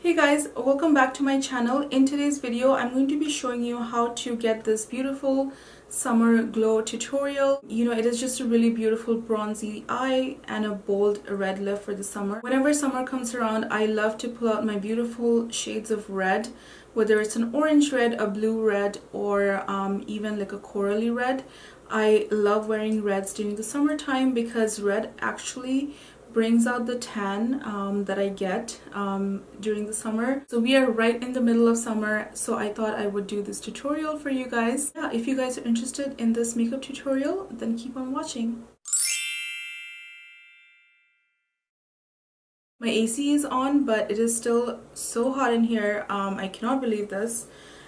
Hey guys, welcome back to my channel. In today's video, I'm going to be showing you how to get this beautiful summer glow tutorial. It is just a really beautiful bronzy eye and a bold red lip for the summer. Whenever summer comes around, I love to pull out my beautiful shades of red, whether it's an orange red, a blue red, or even like a corally red. I love wearing reds during the summertime because red actually brings out the tan that I get during the summer. So we are right in the middle of summer, so I thought I would do this tutorial for you guys. Yeah, if you guys are interested in this makeup tutorial, then keep on watching. My AC is on, but it is still so hot in here. I cannot believe this.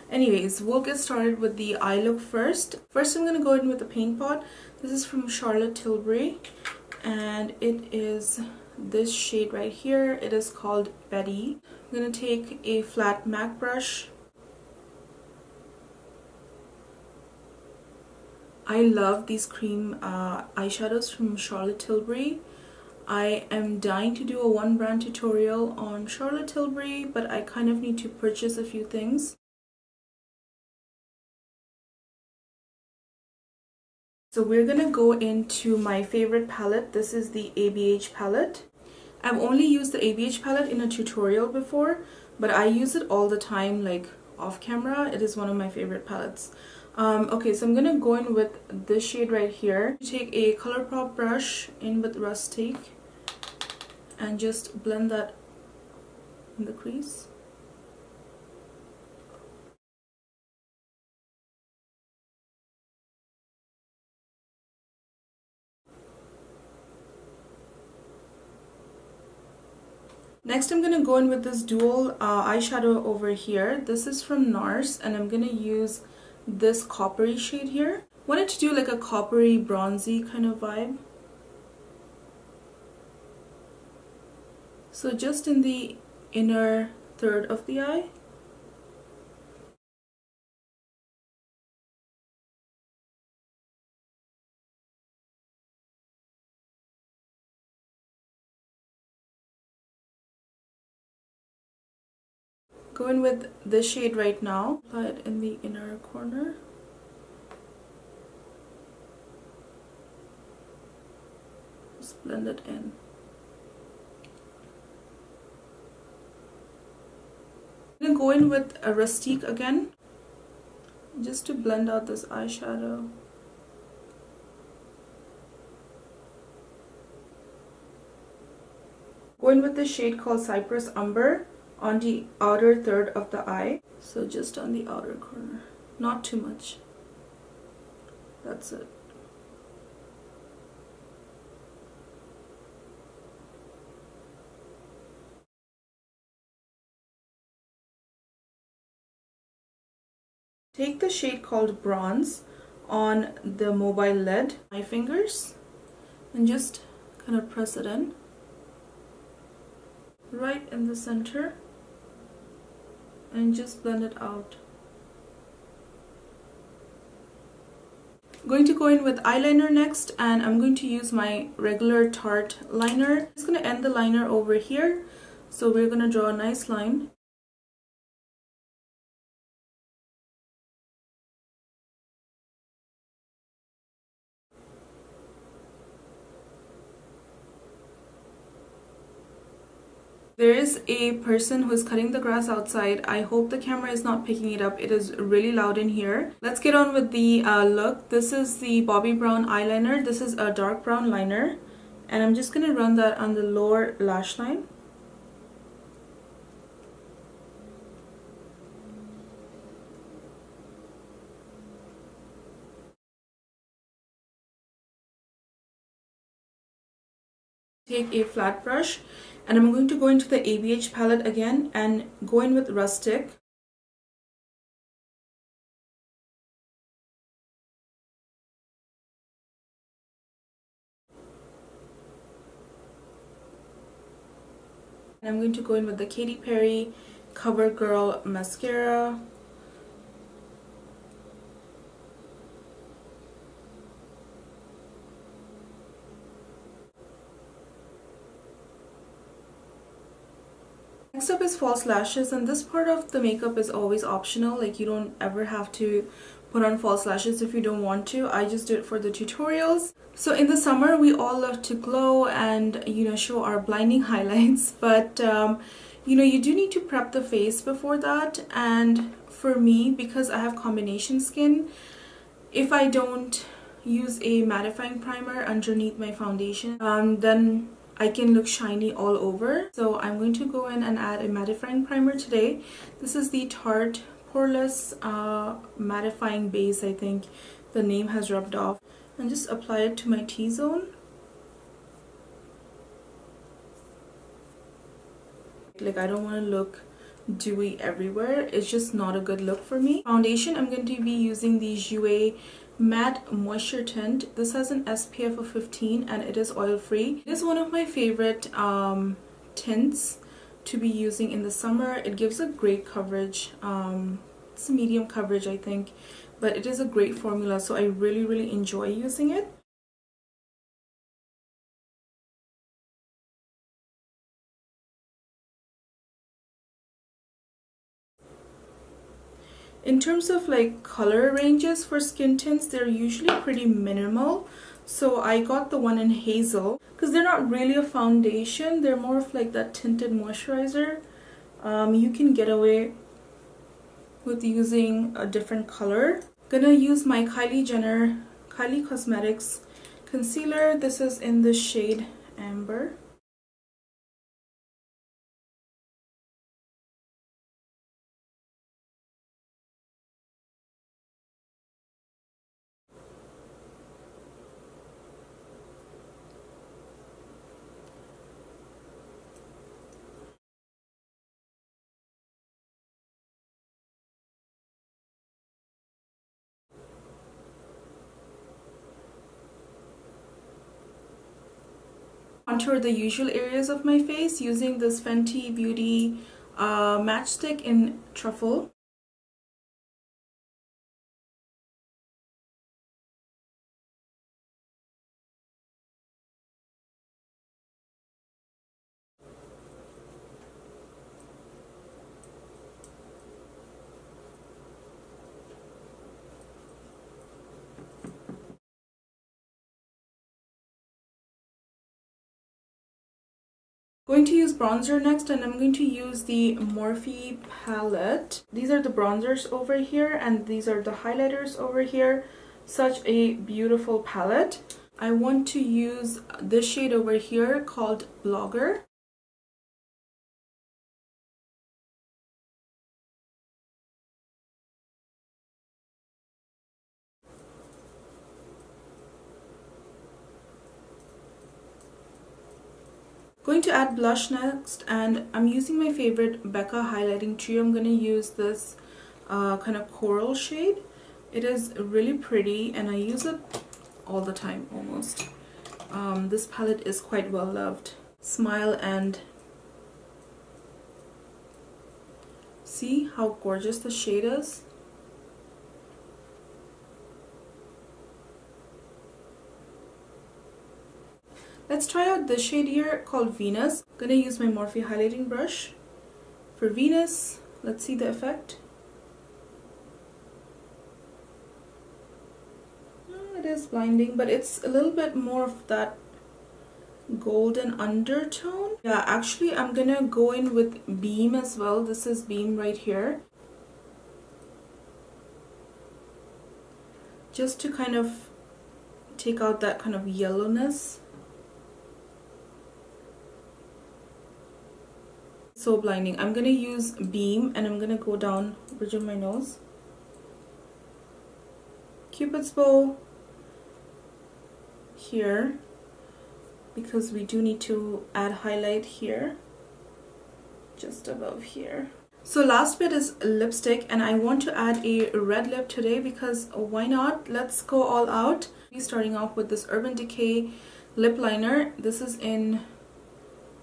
Anyways, we'll get started with the eye look first. First, I'm gonna go in with the paint pot. This is from Charlotte Tilbury, and it is this shade right here. It is called Betty. I'm gonna take a flat MAC brush. I love these cream eyeshadows from Charlotte Tilbury. I am dying to do a one brand tutorial on Charlotte Tilbury, but I kind of need to purchase a few things. So we're gonna go into my favorite palette. This is the ABH palette. I've only used the ABH palette in a tutorial before, but I use it all the time, like off camera. It is one of my favorite palettes. Okay, so I'm gonna go in with this shade right here. Take a ColourPop brush in with Rustic and just blend that in the crease. Next, I'm gonna go in with this dual eyeshadow over here. This is from NARS, and I'm gonna use this coppery shade here. Wanted to do like a coppery bronzy kind of vibe. So just in the inner third of the eye. Go in with this shade right now. Apply it in the inner corner. Just blend it in. I'm gonna go in with a Rustic again, just to blend out this eyeshadow. Go in with this shade called Cypress Umber on the outer third of the eye. So just on the outer corner, not too much. That's it. Take the shade called Bronze on the mobile lid, my fingers, and just kind of press it in right in the center and just blend it out. I'm going to go in with eyeliner next, and I'm going to use my regular Tarte liner. I'm just going to end the liner over here, so we're going to draw a nice line. There is a person who is cutting the grass outside. I hope the camera is not picking it up. It is really loud in here. Let's get on with the look. This is the Bobbi brown eyeliner. This is a dark brown liner, and I'm just going to run that on the lower lash line. Take a flat brush, and I'm going to go into the ABH palette again and go in with Rustic. And I'm going to go in with the Katy Perry CoverGirl mascara. Next, Next up is false lashes, and this part of the makeup is always optional. Like, you don't ever have to put on false lashes if you don't want to. I just do it for the tutorials. So in the summer, we all love to glow and, you know, show our blinding highlights, but you know, you do need to prep the face before that. And for me, because I have combination skin, if I don't use a mattifying primer underneath my foundation, then I can look shiny all over. So I'm going to go in and add a mattifying primer today. This is the Tarte Poreless mattifying base. I think the name has rubbed off. And just apply it to my T-zone. Like, I don't want to look dewy everywhere. It's just not a good look for me. Foundation, I'm going to be using the Jouer matte moisture tint. This has an SPF of 15 and it is oil free. It is one of my favorite tints to be using in the summer. It gives a great coverage. It's a medium coverage, I think, but it is a great formula, so I really enjoy using it. In terms of like color ranges for skin tints, they're usually pretty minimal. So I got the one in Hazel because they're not really a foundation. They're more of like that tinted moisturizer. You can get away with using a different color. Gonna use my Kylie Cosmetics concealer. This is in the shade Amber. Contour the usual areas of my face using this Fenty Beauty matchstick in Truffle. Going to use bronzer next, and I'm going to use the Morphe palette. These are the bronzers over here and these are the highlighters over here. Such a beautiful palette. I want to use this shade over here called Blogger. Going to add blush next, and I'm using my favorite Becca highlighting trio. I'm going to use this kind of coral shade. It is really pretty and I use it all the time almost. This palette is quite well loved. Smile and see how gorgeous the shade is. Let's try out this shade here called Venus. I'm gonna use my Morphe highlighting brush for Venus. Let's see the effect. It is blinding, but it's a little bit more of that golden undertone. Yeah, actually I'm gonna go in with Beam as well. This is Beam right here. Just to kind of take out that kind of yellowness. So blinding. I'm gonna use Beam and I'm gonna go down bridge of my nose. Cupid's bow here, because we do need to add highlight here, just above here. So last bit is lipstick, and I want to add a red lip today because why not? Let's go all out. Starting off with this Urban Decay lip liner. This is in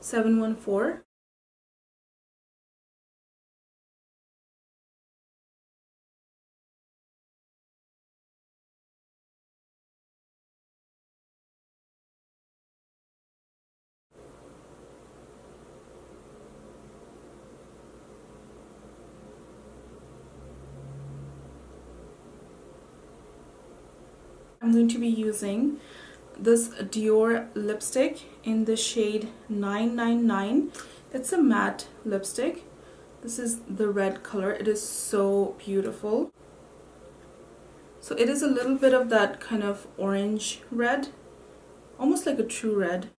714. I'm going to be using this Dior lipstick in the shade 999. It's a matte lipstick. This is the red color. It is so beautiful. So it is a little bit of that kind of orange red, almost like a true red.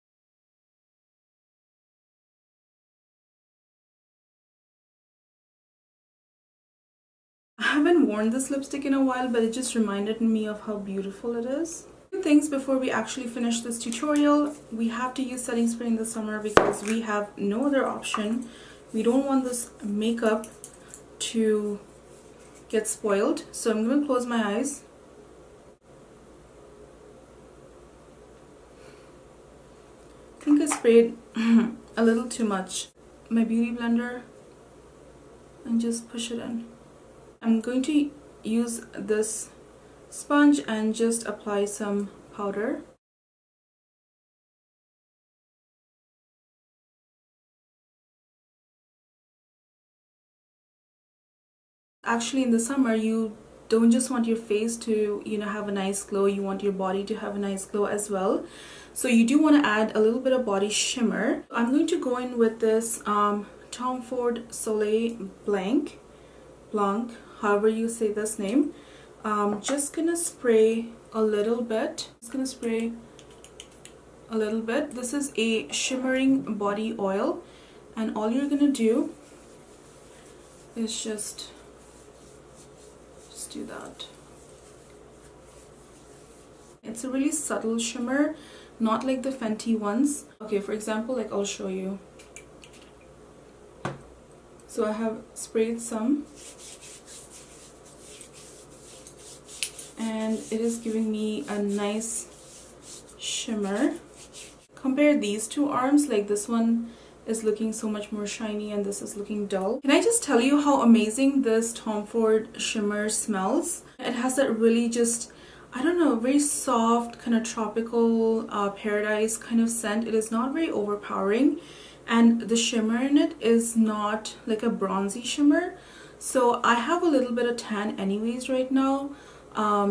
I haven't worn this lipstick in a while, but it just reminded me of how beautiful it is. Two things before we actually finish this tutorial. We have to use setting spray in the summer because we have no other option. We don't want this makeup to get spoiled. So I'm going to close my eyes. I think I sprayed a little too much. My beauty blender and just push it in. I'm going to use this sponge and just apply some powder. Actually, in the summer, you don't just want your face to, have a nice glow. You want your body to have a nice glow as well. So you do want to add a little bit of body shimmer. I'm going to go in with this Tom Ford Soleil Blanc, however you say this name. Just gonna spray a little bit. This is a shimmering body oil, and all you're gonna do is just do that. It's a really subtle shimmer, not like the Fenty ones. Okay, for example, like I'll show you. So I have sprayed some, and it is giving me a nice shimmer. Compare these two arms, like this one is looking so much more shiny and this is looking dull. Can I just tell you how amazing this Tom Ford shimmer smells? It has that really just, I don't know, very soft kind of tropical paradise kind of scent. It is not very overpowering, and the shimmer in it is not like a bronzy shimmer. So I have a little bit of tan anyways right now.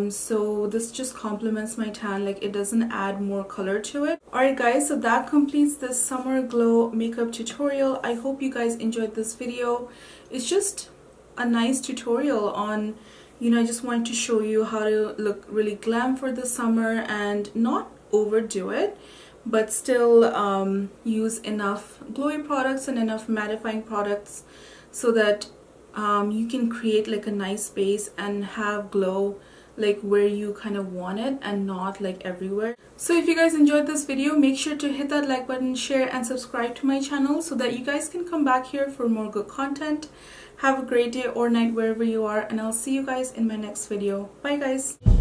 So this just complements my tan, like it doesn't add more color to it. Alright guys, so that completes this summer glow makeup tutorial. I hope you guys enjoyed this video. It's just a nice tutorial on, I just wanted to show you how to look really glam for the summer and not overdo it, but still use enough glowy products and enough mattifying products so that you can create like a nice base and have glow like where you kind of want it and not like everywhere. So if you guys enjoyed this video, make sure to hit that like button, share and subscribe to my channel so that you guys can come back here for more good content. Have a great day or night wherever you are, and I'll see you guys in my next video. Bye guys.